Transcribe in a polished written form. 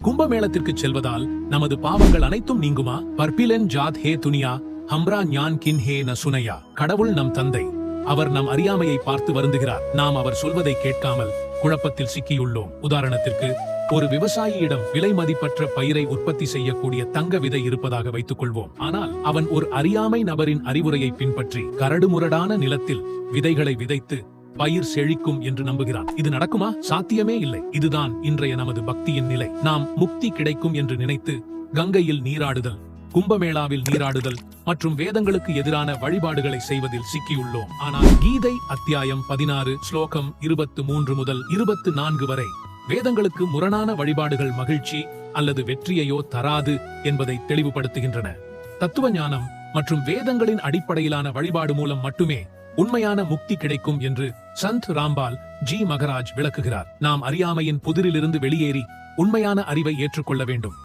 கும்பமேளத்திற்கு செல்வதால் நமது பாவங்கள் அனைத்தும் நீங்குமா? பர்பிலன் ஜாத் ஹே துனியா ஹம்ரா ஞான் கின் ஹே ந சுனையா. கடவுள் நம் தந்தை. அவர் நம் அறியாமையை பார்த்து வருந்துகிறார். நாம் அவர் சொல்வதை கேட்காமல் குழப்பத்தில் சிக்கியுள்ளோம். உதாரணத்திற்கு, ஒரு விவசாயியிடம் விலை மதிப்பற்ற பயிரை உற்பத்தி செய்யக்கூடிய தங்க விதை இருப்பதாக வைத்துக் கொள்வோம். ஆனால் அவன் ஒரு அறியாமை நபரின் அறிவுரையை பின்பற்றி கரடுமுரடான நிலத்தில் விதைகளை விதைத்து பயிர் செழிக்கும் என்று நம்புகிறான். இது நடக்குமா? சாத்தியமே இல்லை. இதுதான் இன்றைய நமது பக்தியின் நிலை. நாம் முக்தி கிடைக்கும் என்று நினைத்து கங்கையில் நீராடுதல், கும்பமேளாவில் நீராடுதல் மற்றும் வேதங்களுக்கு எதிரான வழிபாடுகளை செய்வதில் சிக்கியுள்ளோம். ஆனால் கீதை அத்தியாயம் 16 ஸ்லோகம் 23 முதல் 24 வரை வேதங்களுக்கு முரணான வழிபாடுகள் மகிழ்ச்சி அல்லது வெற்றியையோ தராது என்பதை தெளிவுபடுத்துகின்றன. தத்துவ ஞானம் மற்றும் வேதங்களின் அடிப்படையிலான வழிபாடு மூலம் மட்டுமே உண்மையான முக்தி கிடைக்கும் என்று சந்த் ராம்பால் ஜி மகராஜ் விளக்குகிறார். நாம் அறியாமையின் புதிரிலிருந்து வெளியேறி உண்மையான அறிவை ஏற்றுக்கொள்ள வேண்டும்.